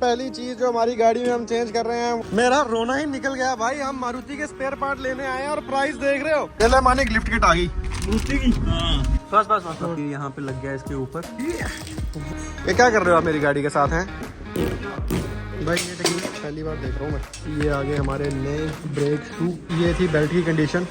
पहली चीज जो हमारी गाड़ी में हम चेंज कर रहे हैं, मेरा रोना ही निकल गया भाई। हम मारुति के स्पेयर पार्ट लेने आए हैं और प्राइस देख रहे हो। पहले माने लिफ्ट किट आ गई मारुति की। बस यहाँ पे लग गया इसके ऊपर। ये क्या कर रहे हो आप मेरी गाड़ी के साथ हैं भाई? ये टेक्निक पहली बार देख रहा हूँ मैं। ये आगे हमारे नए ब्रेक शू, ये थी बेल्ट की condition.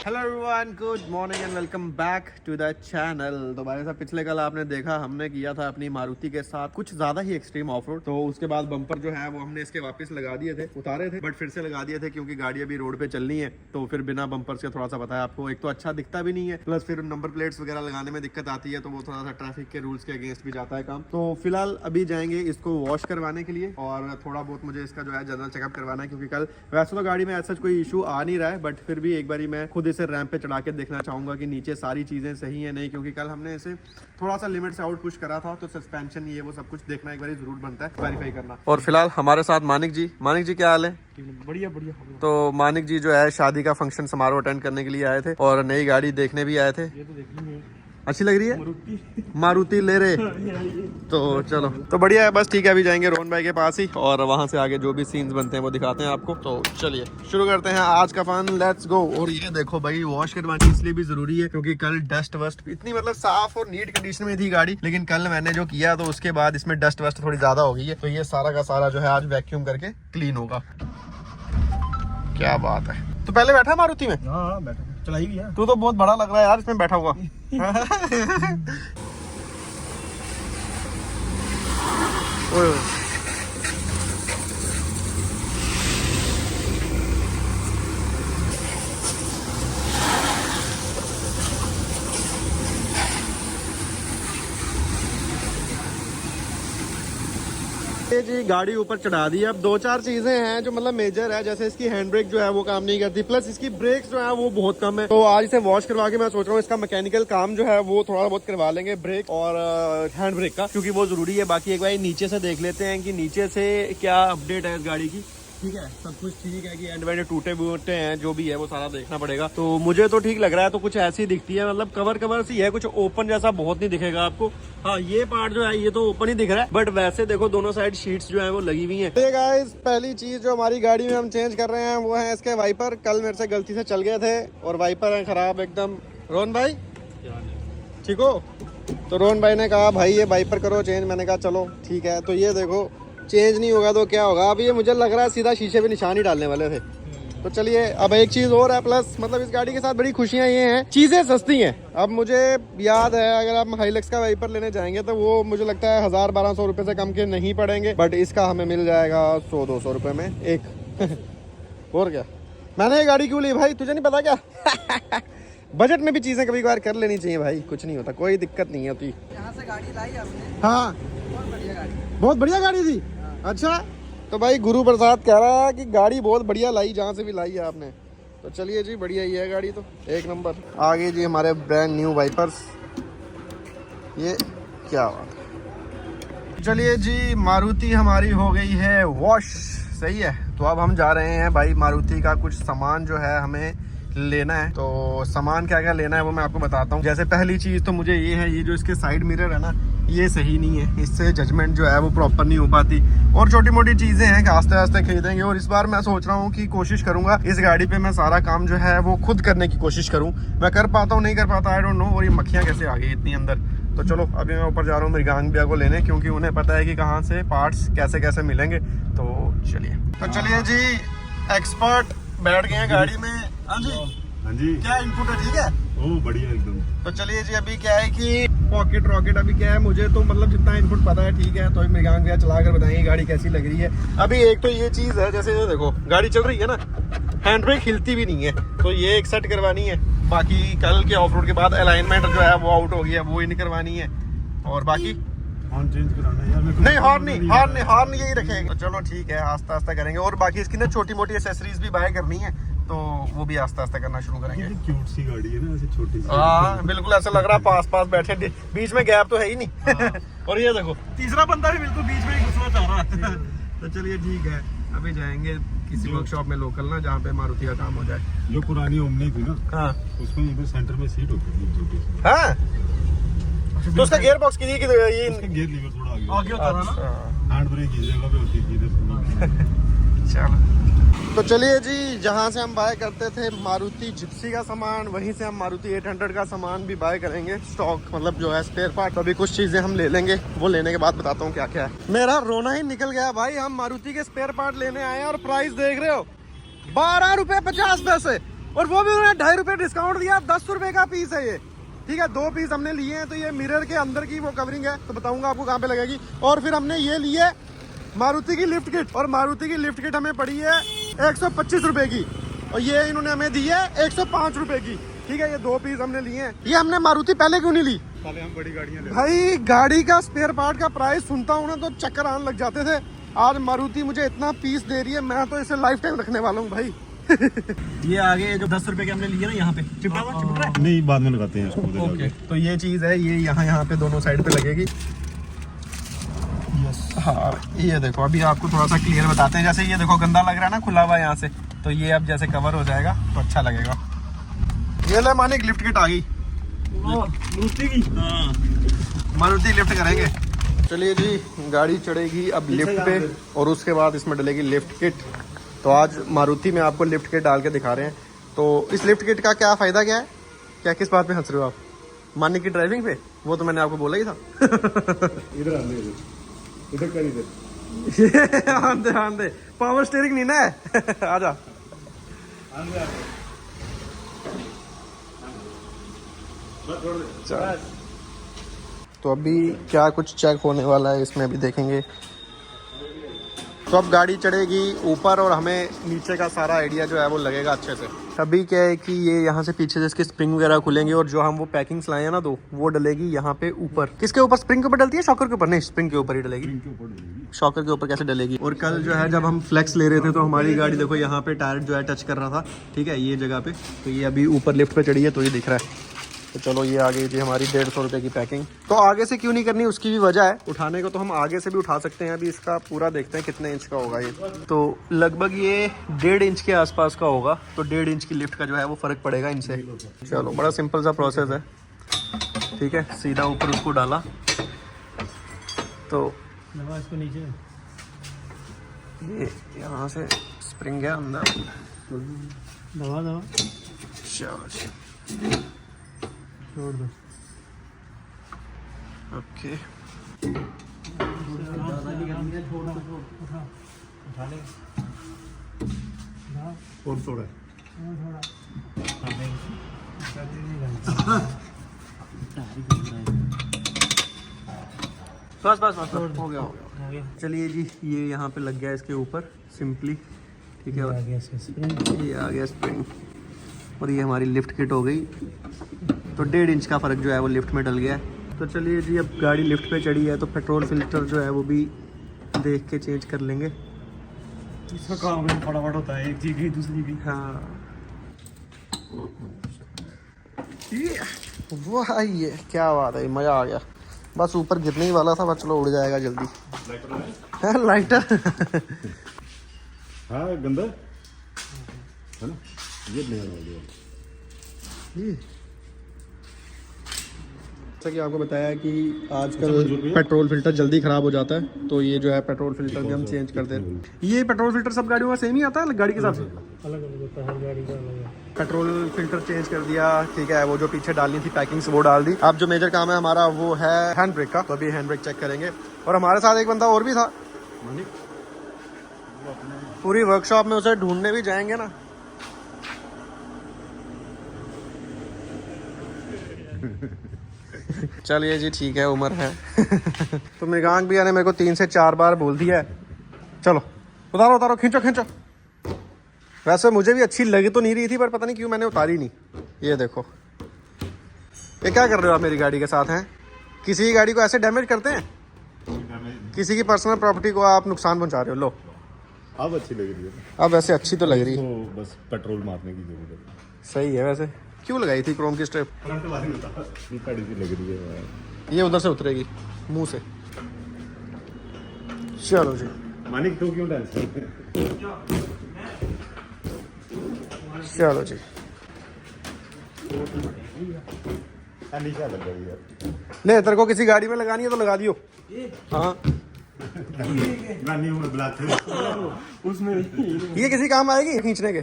Hello everyone, good morning and welcome back to the channel. तो भाई साहब, पिछले कल आपने देखा हमने किया था अपनी मारुति के साथ कुछ ज्यादा ही एक्सट्रीम ऑफ रोड। तो उसके बाद बम्पर जो है वो हमने इसके वापस लगा दिए थे, उतारे थे बट फिर से लगा दिए थे क्योंकि गाड़ी अभी रोड पे चलनी है। तो फिर बिना बम्पर के थोड़ा सा पता है आपको, एक तो अच्छा दिखता भी नहीं है, प्लस फिर नंबर प्लेट्स वगैरह लगाने में दिक्कत आती है। तो वो थोड़ा सा ट्रैफिक के रूल्स के अगेंस्ट भी जाता है काम। तो फिलहाल अभी जाएंगे इसको वॉश करवाने के लिए और थोड़ा बहुत मुझे इसका जो है जनरल चेकअप करवाना है, क्योंकि कल वैसे तो गाड़ी में ऐसा कोई इशू आ नहीं रहा है, बट फिर भी एक बारी मैं खुद इसे रैंप पे चढ़ा के देखना चाहूंगा कि नीचे सारी चीजें सही है नहीं, क्योंकि कल हमने इसे थोड़ा सा लिमिट से आउट पुश करा था। तो सस्पेंशन ये वो सब कुछ देखना एक बार जरूर बनता है, वेरीफाई करना। और फिलहाल हमारे साथ मानिक जी क्या हाल है? बढ़िया बढ़िया। तो मानिक जी जो है शादी का फंक्शन समारोह अटेंड करने के लिए आए थे और नई गाड़ी देखने भी आए थे। ये तो देखनी है, अच्छी लग रही है मारुति ले रहे। तो चलो, तो बढ़िया है। बस ठीक है, अभी जाएंगे रोहन भाई के पास ही और वहां से आगे जो भी सीन्स बनते हैं वो दिखाते हैं आपको। तो चलिए शुरू करते हैं आज का फन, लेट्स गो। और ये देखो भाई, वॉश करवानी इसलिए भी जरूरी है क्योंकि कल डस्ट वस्ट इतनी मतलब साफ और नीट कंडीशन में थी गाड़ी, लेकिन कल मैंने जो किया तो उसके बाद इसमें डस्ट वस्ट थोड़ी ज्यादा हो गई है। तो ये सारा का सारा जो है आज वैक्यूम करके क्लीन होगा। क्या बात है। तो पहले बैठा मारुति में? हाँ बैठा, चलाई भी है। तू तो बहुत बड़ा लग रहा है यार इसमें बैठा हुआ। ओए जी, गाड़ी ऊपर चढ़ा दी। अब दो चार चीजें हैं जो मतलब मेजर है, जैसे इसकी हैंड ब्रेक जो है वो काम नहीं करती, प्लस इसकी ब्रेक्स जो है वो बहुत कम है। तो आज इसे वॉश करवा के मैं सोच रहा हूँ इसका मैकेनिकल काम जो है वो थोड़ा बहुत करवा लेंगे, ब्रेक और हैंड ब्रेक का, क्योंकि वो जरूरी है। बाकी एक बार नीचे से देख लेते हैं कि नीचे से क्या अपडेट है इस गाड़ी की। ठीक है, सब कुछ ठीक है कि एंड वेंड टूटे बूटे हैं, जो भी है वो सारा देखना पड़ेगा। तो मुझे तो ठीक लग रहा है। तो कुछ ऐसी दिखती है, मतलब कवर सी है, कुछ ओपन जैसा बहुत नहीं दिखेगा आपको। हाँ, ये पार्ट जो है ये तो ओपन ही दिख रहा है, बट वैसे देखो दोनों साइड शीट्स जो है वो लगी हुई हैं। तो गाइस, पहली चीज जो हमारी गाड़ी में हम चेंज कर रहे हैं वो है इसके वाइपर। कल मेरे से गलती से चल गए थे और वाइपर है खराब एकदम। रोहन भाई ठीक हो? तो रोहन भाई ने कहा भाई ये वाइपर करो चेंज। मैंने कहा चलो ठीक है। तो ये देखो, चेंज नहीं होगा तो क्या होगा। अब ये मुझे लग रहा है सीधा शीशे पे निशान ही डालने वाले थे। तो चलिए, अब एक चीज और है, प्लस मतलब इस गाड़ी के साथ बड़ी खुशियां ये हैं, चीजें सस्ती हैं। अब मुझे याद है, अगर आप हाइलक्स का वाइपर लेने जाएंगे तो वो मुझे लगता है 1000-1200 रुपए से कम के नहीं पड़ेंगे, बट इसका हमें मिल जाएगा 100-200 रुपए में एक। और क्या, मैंने ये गाड़ी क्यों ली भाई, तुझे नहीं पता क्या? बजट में भी चीजें कभी कभार कर लेनी चाहिए भाई, कुछ नहीं होता, कोई दिक्कत नहीं होती। यहाँ से गाड़ी लाई आपने? हाँ, बहुत बढ़िया गाड़ी, बहुत बढ़िया गाड़ी थी। अच्छा, तो भाई गुरु प्रसाद कह रहा है कि गाड़ी बहुत बढ़िया लाई, जहाँ से भी लाई है आपने। तो चलिए जी, बढ़िया ही है गाड़ी तो, एक नंबर। आगे जी हमारे ब्रांड न्यू वाइपर्स, ये क्या बात है। चलिए जी, मारुति हमारी हो गई है वॉश, सही है। तो अब हम जा रहे हैं भाई, मारुति का कुछ सामान जो है हमें लेना है। तो सामान क्या क्या लेना है वो मैं आपको बताता हूँ। जैसे पहली चीज तो मुझे ये है, ये जो इसके साइड मिरर है ना, ये सही नहीं है, इससे जजमेंट जो है वो प्रॉपर नहीं हो पाती। और छोटी मोटी चीजें हैं कि आस्ते आस्ते खरीदेंगे। और इस बार मैं सोच रहा हूँ कि कोशिश करूंगा इस गाड़ी पे मैं सारा काम जो है वो खुद करने की कोशिश करूँ। मैं कर पाता हूँ नहीं कर पाता, आई डोंट नो। और ये मक्खियाँ कैसे आ गई इतनी अंदर। तो चलो, अभी मैं ऊपर जा रहा हूँ मृगांक भैया को लेने, क्योंकि उन्हें पता है कि कहाँ से पार्ट्स कैसे कैसे मिलेंगे। तो चलिए जी, एक्सपर्ट बैठ गए हैं गाड़ी में। हाँ जी, हाँ जी, क्या इनपुट है? ठीक है, ओ बढ़िया एकदम। तो चलिए जी, अभी क्या है कि पॉकेट रॉकेट अभी क्या है, मुझे तो मतलब जितना इनपुट पता है ठीक है। तो मृगांक भैया चला कर बताएंगे गाड़ी कैसी लग रही है। अभी एक तो ये चीज है, जैसे ये देखो गाड़ी चल रही है ना, हैंड ब्रेक हिलती भी नहीं है, तो ये एक सेट करवानी है। बाकी कल के ऑफ रोड के बाद अलाइनमेंट जो है वो आउट हो गया, वो इन करवानी है। और बाकी हॉर्न चेंज कराना है यार। नहीं, हॉर्न यही रखेंगे। तो चलो ठीक है, आस्ता आस्ता करेंगे। और बाकी इसकी ना छोटी मोटी एसेसरीज भी बाय करनी है, तो वो भी आस्ता आस्ता करना शुरू करेंगे। क्यूट सी गाड़ी है ना, ऐसे छोटी सी। हाँ बिल्कुल, ऐसा लग रहा है पास पास बैठे, बीच में गैप तो है ही नहीं। और ये देखो, तीसरा बंदा भी बिल्कुल बीच में ही घुसना चाह रहा है। तो चलिए ठीक है, अभी जाएंगे किसी वर्कशॉप में लोकल ना, जहाँ पे मारुति का काम हो जाए। जो पुरानी ओमनी थी ना, हाँ, उसमें इधर सेंटर में सीट होती थी छोटी सी। हाँ तो उसका गियर बॉक्स की ये उसका गियर लीवर थोड़ा आगे होता था ना। हैंड ब्रेक इस जगह पे होती थी चलो तो चलिए जी, जहाँ से हम बाय करते थे मारुति जिप्सी का सामान, वहीं से हम मारुति 800 का सामान भी बाय करेंगे। स्टॉक मतलब जो है स्पेयर पार्ट, अभी कुछ चीजें हम ले लेंगे, वो लेने के बाद बताता हूँ क्या क्या है। मेरा रोना ही निकल गया भाई, हम मारुति के स्पेयर पार्ट लेने आए हैं और प्राइस देख रहे हो 12 रुपए 50 पैसे, और वो भी उन्होंने 2.5 रुपए डिस्काउंट दिया। 10 रुपए का पीस है ये, ठीक है। 2 पीस हमने लिए हैं। तो ये मिरर के अंदर की वो कवरिंग है, तो बताऊंगा आपको कहाँ पे लगेगी। और फिर हमने ये लिए मारुति की लिफ्ट किट, और मारुति की लिफ्ट किट हमें पड़ी है 125 रुपए की, और ये इन्होंने हमें दी है 105 रुपए की, ठीक है। ये 2 पीस हमने लिए हैं। ये हमने मारुति पहले क्यों नहीं ली? पहले हम बड़ी गाड़ियां ले भाई गाड़ी का स्पेयर पार्ट का प्राइस सुनता हूँ ना तो चक्कर आने लग जाते थे। आज मारुति मुझे इतना पीस दे रही है, मैं तो इसे लाइफ टाइम रखने वाला हूँ भाई। ये आगे जो 10 रुपए के हमने लिए ना, यहाँ पे चिपटा हुआ चिपट रहा है। नहीं, बाद में लगाते हैं इसको उधर ओके, जाके। तो ये चीज़ है, ये यहाँ पे दोनों साइड पे लगेगी। हाँ, ये देखो अभी आपको थोड़ा सा क्लियर बताते हैं। जैसे ये देखो गंदा लग रहा है ना खुला हुआ यहाँ से, तो ये अब जैसे कवर हो जाएगा तो अच्छा लगेगा। ये ले मानिक, लिफ्ट किट आ गई मारुति की। मारुति लिफ्ट करेंगे। चलिए जी, गाड़ी चढ़ेगी अब लिफ्ट पे, और उसके बाद इसमें डलेगी लिफ्ट किट। तो आज मारुति में आपको लिफ्ट किट डाल के दिखा रहे हैं। तो इस लिफ्ट किट का क्या फ़ायदा क्या है? क्या किस बात पे हंस रहे हो आप? मानिक की ड्राइविंग पे? वो तो मैंने आपको बोला ही था। इधर आने दे, इधर कर इधर आंदे पावर स्टीयरिंग नहीं ना है। आजा। चल। तो अभी क्या कुछ चेक होने वाला है इसमें, अभी देखेंगे। तो अब गाड़ी चढ़ेगी ऊपर और हमें नीचे का सारा आइडिया जो है वो लगेगा अच्छे से। अभी क्या है कि ये यहाँ से पीछे से इसके स्प्रिंग वगैरह खुलेंगे, और जो हम वो पैकिंग्स लाए हैं ना, तो वो डलेगी यहाँ पे ऊपर। किसके ऊपर? स्प्रिंग के ऊपर डलती है, शॉकर के ऊपर? नहीं, स्प्रिंग के ऊपर ही डलेगी। शॉकर के ऊपर कैसे डलेगी? और कल जो है जब हम फ्लेक्स ले रहे थे तो हमारी गाड़ी देखो यहाँ पे टायर जो है टच कर रहा था, ठीक है, ये जगह पे। तो ये अभी ऊपर लिफ्ट पे चढ़ी है तो ये दिख रहा है। तो चलो ये आ गई थी हमारी 150 रुपये की पैकिंग। तो आगे से क्यों नहीं करनी, उसकी भी वजह है। उठाने को तो हम आगे से भी उठा सकते हैं। अभी इसका पूरा देखते हैं कितने इंच का होगा ये। तो लगभग ये 1.5 इंच के आसपास का होगा। तो 1.5 इंच की लिफ्ट का जो है वो फ़र्क पड़ेगा इनसे। चलो, बड़ा सिंपल सा प्रोसेस है, ठीक है। सीधा ऊपर उसको डाला तो इसको नीचे ये यहाँ से स्प्रिंग है अंदर। दबा चलो छोड़ दो। ओके, और थोड़ा बस बस बस हो गया। चलिए जी, ये यहाँ पे लग गया इसके ऊपर सिंपली, ठीक है। ये आ गया स्प्रिंग, और ये हमारी लिफ्ट किट हो गई। तो 1.5 इंच का फ़र्क जो है वो लिफ्ट में डल गया है। तो चलिए जी, अब गाड़ी लिफ्ट पे चढ़ी है तो पेट्रोल फिल्टर जो है वो भी देख के चेंज कर लेंगे। इसका काम है फटाफट होता है, एक चीज की दूसरी की। हाँ, ये वाह, ये क्या बात है, मज़ा आ गया। बस ऊपर गिरने ही वाला था, बस चलो उड़ जाएगा जल्दी। लाइटर हाँ, गंदा है ना, ये नहीं होगा। जैसा कि आपको बताया कि आजकल पेट्रोल फिल्टर जल्दी ख़राब हो जाता है, तो ये जो है पेट्रोल फिल्टर भी हम चेंज कर दें। ये पेट्रोल फिल्टर सब गाड़ियों का सेम ही आता है गाड़ी के हिसाब से? अलग अलग होता है, हर गाड़ी का अलग है। पेट्रोल फिल्टर चेंज कर दिया, ठीक है। वो जो पीछे डालनी थी पैकिंग्स वो डाल दी। अब जो मेजर काम है हमारा वो है हैंड ब्रेक का, तो अभी हैंड ब्रेक चेक करेंगे। और हमारे साथ एक बंदा और भी था, पूरी वर्कशॉप में उसे ढूंढने भी जाएंगे ना। चलिए जी, ठीक है, उम्र है। तो मृगांक भैया ने मेरे को 3 से 4 बार बोल दिया है, चलो उतारो उतारो, खींचो खींचो। वैसे मुझे भी अच्छी लगी तो नहीं रही थी, पर पता नहीं क्यों मैंने उतारी नहीं। ये देखो, ये क्या कर रहे हो आप मेरी गाड़ी के साथ हैं? किसी की गाड़ी को ऐसे डैमेज करते हैं? किसी की पर्सनल प्रॉपर्टी को आप नुकसान पहुंचा रहे हो। लो, अब अच्छी लग रही है, अब वैसे अच्छी तो लग रही है। तो बस पेट्रोल मारने की जरूरत है। सही है। वैसे क्यों लगाई थी क्रोम की स्ट्रिप? गाड़ी सी लग रही है, ये उधर से उतरेगी मुंह से। चलो जी, मानिक तो क्यों टेंशन? चलो जी, अनीशा लग गई यार। ले तेरे को किसी गाड़ी में लगानी है तो लगा दियो। हाँ गानी में बुलाते उसमें ये किसी काम आएगी खींचने के।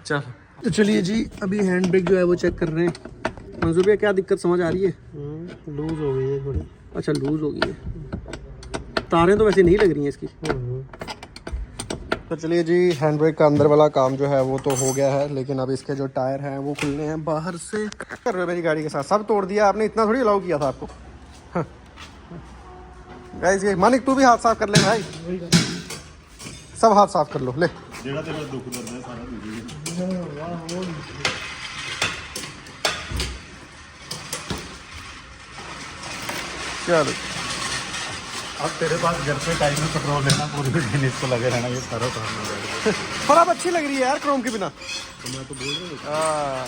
चल तो चलिए जी, अभी हैंड ब्रेक जो है वो चेक कर रहे हैं। मंजूर भैया क्या दिक्कत समझ आ रही है? लूज हो गई है थोड़ी। अच्छा लूज हो गई है, तारें तो वैसे नहीं लग रही हैं इसकी। तो चलिए जी, हैंड ब्रेक का अंदर वाला काम जो है वो तो हो गया है, लेकिन अब इसके जो टायर हैं वो खुलने हैं बाहर से। कर रहे हो मेरी गाड़ी के साथ, सब तोड़ दिया आपने, इतना थोड़ी अलाउ किया था आपको। गाइस ये मानिक तू भी हाथ साफ कर ले भाई, सब हाथ साफ कर लो। ले जेड़ा तेरा दुख दर्द है सारा दूर। चलो अब तेरे पास घर पे टाइम में पेट्रोल लेना, पूरे दिन इसको लगे रहना, ये सारा काम हो जाएगा। पर अब अच्छी लग रही है यार क्रोम के बिना। तो मैं तो बोल रहा हूँ। हाँ।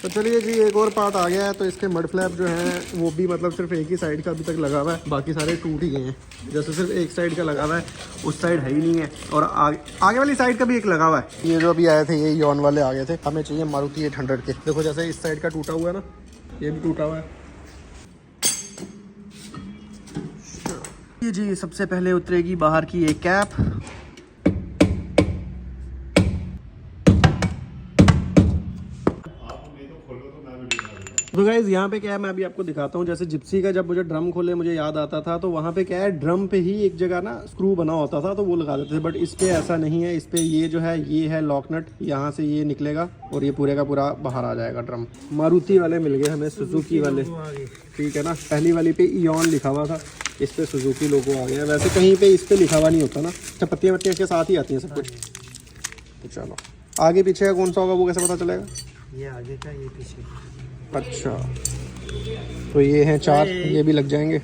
तो चलिए जी, एक और पार्ट आ गया है। तो इसके मड फ्लैप जो हैं वो भी मतलब सिर्फ एक ही साइड का अभी तक लगा हुआ है, बाकी सारे टूट ही गए हैं। जैसे सिर्फ एक साइड का लगा हुआ है, उस साइड है ही नहीं है, और आगे वाली साइड का भी एक लगा हुआ है। ये जो अभी आए थे ये यॉन वाले आ गए थे, हमें चाहिए मारुति 800 के। देखो जैसे इस साइड का टूटा हुआ है ना, ये भी टूटा हुआ है। ये जी सबसे पहले उतरेगी बाहर की एक कैप। तो गाइस यहाँ पे क्या है, मैं अभी आपको दिखाता हूँ। जैसे जिप्सी का जब मुझे ड्रम खोले मुझे याद आता था, तो वहाँ पे क्या है, ड्रम पे ही एक जगह ना स्क्रू बना होता था, तो वो लगा देते थे। बट इस पे ऐसा नहीं है, इस पे ये जो है ये है लॉक नट, यहाँ से ये निकलेगा और ये पूरे का पूरा बाहर आ जाएगा ड्रम। मारुति वाले मिल गए हमें, सुजुकी वाले, ठीक है ना। पहली वाली पे इयॉन लिखा हुआ था, इस पे सुजुकी लोगो आ गया। वैसे कहीं पे इस पे लिखा हुआ नहीं होता ना, अच्छा पत्तियाँ वत्तियाँ के साथ ही आती हैं सब कुछ। तो चलो आगे पीछे का कौन सा होगा वो कैसे पता चलेगा? ये आगे का, ये पीछे। अच्छा तो ये हैं 4, ये भी लग जाएंगे।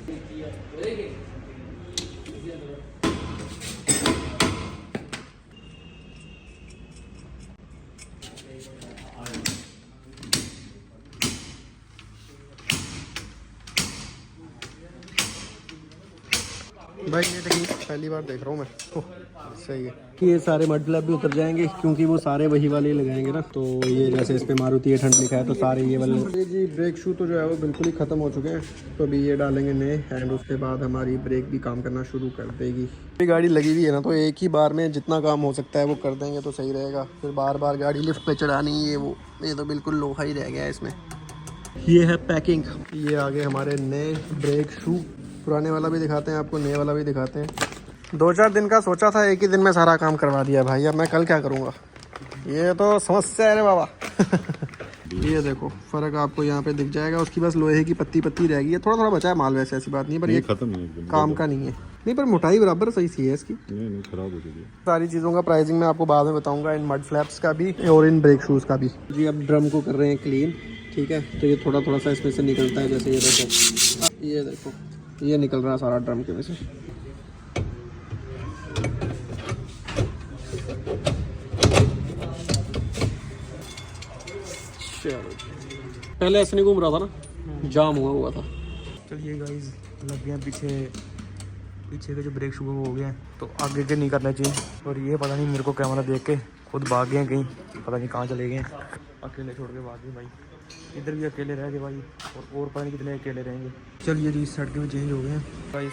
भाई ये टेक्निक पहली बार देख रहा हूँ मैं। सही है कि ये सारे मड फ्लैप भी उतर जाएंगे, क्योंकि वो सारे वही वाले लगाएंगे ना। तो ये जैसे इस पे मारुति 800 लिखा है, तो सारे ये वाले। जी ब्रेक शू तो जो है वो बिल्कुल ही ख़त्म हो चुके हैं, तो अभी ये डालेंगे नए, एंड उसके बाद हमारी ब्रेक भी काम करना शुरू कर देगी। ये गाड़ी लगी हुई है ना, तो एक ही बार में जितना काम हो सकता है वो कर देंगे तो सही रहेगा। फिर बार बार गाड़ी लिफ्ट पे चढ़ानी, ये तो बिल्कुल लोहा ही रह गया है इसमें। ये है पैकिंग, ये आगे हमारे नए ब्रेक शू। पुराने वाला भी दिखाते हैं आपको, नए वाला भी दिखाते हैं। 2-4 दिन का सोचा था, एक ही दिन में सारा काम करवा दिया भाई। अब मैं कल क्या करूँगा, ये तो समस्या है रे बाबा। ये देखो फ़र्क आपको यहाँ पे दिख जाएगा, उसकी बस लोहे की पत्ती रह गई है। थोड़ा थोड़ा बचा है माल, वैसे ऐसी बात नहीं, पर ये खत्म नहीं, काम का नहीं है। नहीं पर मोटाई बराबर सही सी है इसकी। नहीं खराब हो गई। सारी चीज़ों का प्राइसिंग मैं आपको बाद में बताऊंगा, इन मड फ्लैप्स का भी और इन ब्रेक शूज़ का भी। जी अब ड्रम को कर रहे हैं क्लीन, ठीक है। तो ये थोड़ा थोड़ा सा इसमें से निकलता है, जैसे ये देखो ये निकल रहा है सारा ड्रम के में से। पहले ऐसे नहीं घूम रहा था ना, जाम हुआ था। चलिए गाइस लग गए पीछे के जो ब्रेक शू हो गए हैं, तो आगे के नहीं करना चाहिए। और ये पता नहीं, मेरे को कैमरा देख के खुद भाग गए कहीं, पता नहीं कहाँ चले गए, अकेले छोड़ के भाग गए भाई। इधर भी अकेले रह गए भाई, और पता नहीं कितने अकेले रहेंगे। चलिए जी इस साइड के भी चेंज हो गए हैं गाइस,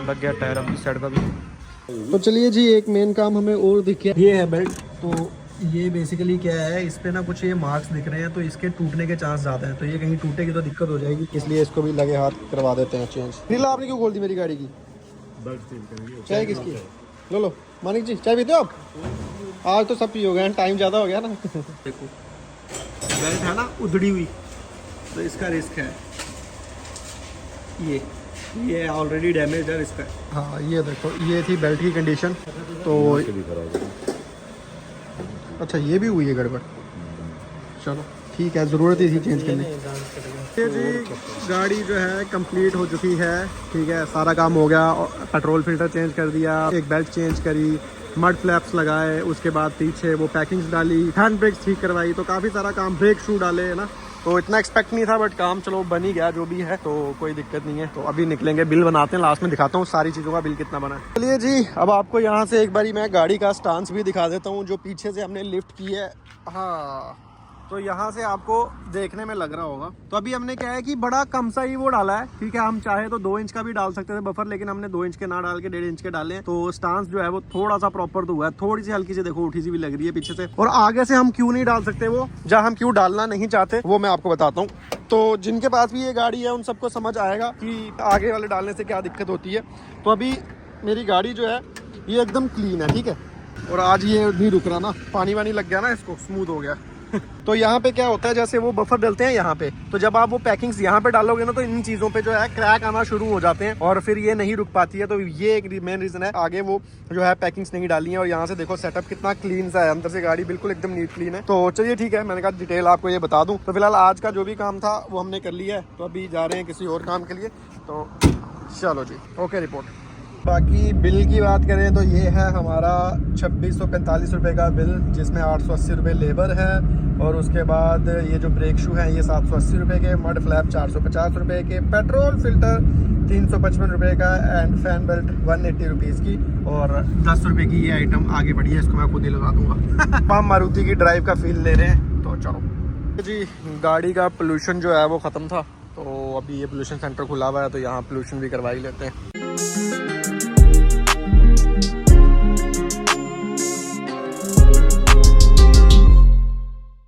लग गया टायर अब इस साइड का भी। तो चलिए जी एक मेन काम हमें और दिख गया, ये है बेल्ट। तो ये बेसिकली क्या है, इस पे ना कुछ ये मार्क्स दिख रहे हैं, तो इसके टूटने के चांस ज़्यादा हैं। तो ये कहीं टूटेगी तो दिक्कत हो जाएगी, इसलिए इसको भी लगे हाथ करवा देते हैं चेंज। नीला आपने क्यों खोल दी मेरी गाड़ी की? चाय किसकी? लो मानिक जी चाय पीते हो आप? आज तो सब पी हो गए, टाइम ज़्यादा हो गया ना। देखो बेल्ट है ना उधड़ी हुई, तो इसका रिस्क है। ये ऑलरेडी डैमेज है इसका। हाँ ये देखो, ये थी बेल्ट की कंडीशन। तो अच्छा ये भी हुई है गड़बड़, चलो ठीक है, ज़रूरत ही थी चेंज करने। ये जी गाड़ी जो है कंप्लीट हो चुकी है, ठीक है, सारा काम हो गया। पेट्रोल फिल्टर चेंज कर दिया, एक बेल्ट चेंज करी, मड फ्लैप्स लगाए, उसके बाद पीछे वो पैकिंग्स डाली, हैंड ब्रेक्स ठीक करवाई, तो काफ़ी सारा काम, ब्रेक शू डाले है ना। तो इतना एक्सपेक्ट नहीं था, बट काम चलो बन ही गया, जो भी है, तो कोई दिक्कत नहीं है। तो अभी निकलेंगे, बिल बनाते हैं, लास्ट में दिखाता हूँ सारी चीज़ों का बिल कितना बना है। चलिए जी अब आपको यहाँ से एक बारी मैं गाड़ी का स्टांस भी दिखा देता हूँ, जो पीछे से हमने लिफ्ट की है। हाँ तो यहाँ से आपको देखने में लग रहा होगा। तो अभी हमने क्या है कि बड़ा कम सा ही वो डाला है, ठीक है। हम चाहे तो 2 इंच का भी डाल सकते थे बफर, लेकिन हमने 2 इंच के ना डाल के 1.5 इंच के डाले। तो स्टांस जो है वो थोड़ा सा प्रॉपर तो हुआ है, थोड़ी सी हल्की सी देखो उठी सी भी लग रही है पीछे से। और आगे से हम क्यों नहीं डाल सकते, वो जहाँ हम क्यों डालना नहीं चाहते वो मैं आपको बताता हूँ। तो जिनके पास भी ये गाड़ी है उन सबको समझ आएगा कि आगे वाले डालने से क्या दिक्कत होती है। तो अभी मेरी गाड़ी जो है ये एकदम क्लीन है, ठीक है। और आज ये नहीं रुक रहा ना, पानी वानी लग गया ना, इसको स्मूथ हो गया। तो यहाँ पे क्या होता है, जैसे वो बफर डलते हैं यहाँ पे, तो जब आप वो पैकिंग्स यहाँ पे डालोगे ना तो इन चीज़ों पे जो है क्रैक आना शुरू हो जाते हैं और फिर ये नहीं रुक पाती है। तो ये एक मेन रीज़न है, आगे वो जो है पैकिंग्स नहीं डाली है। और यहाँ से देखो सेटअप कितना क्लीन सा है, अंदर से गाड़ी बिल्कुल एकदम नीट क्लीन है। तो चलिए ठीक है, मैंने कहा डिटेल आपको ये बता दूँ। तो फिलहाल आज का जो भी काम था वो हमने कर लिया है, तो अभी जा रहे हैं किसी और काम के लिए। तो चलो जी, ओके रिपोर्ट। बाकी बिल की बात करें तो ये है हमारा 2645 रुपये का बिल, जिसमें 880 रुपये लेबर है। और उसके बाद ये जो ब्रेक शू हैं ये 780 रुपये के, मड फ्लैप 450 रुपये के, पेट्रोल फिल्टर 355 रुपये का एंड फैन बेल्ट 180 रुपीज़ की। और 10 रुपये की ये आइटम आगे बढ़ी है, इसको मैं खुद ही लगा दूंगा। हम मारुति की ड्राइव का फील ले रहे हैं, तो चलो जी। गाड़ी का पोल्यूशन जो है वो ख़त्म था, तो अभी ये पोल्यूशन सेंटर खुला हुआ है, तो यहाँ पोल्यूशन भी करवा ही लेते हैं।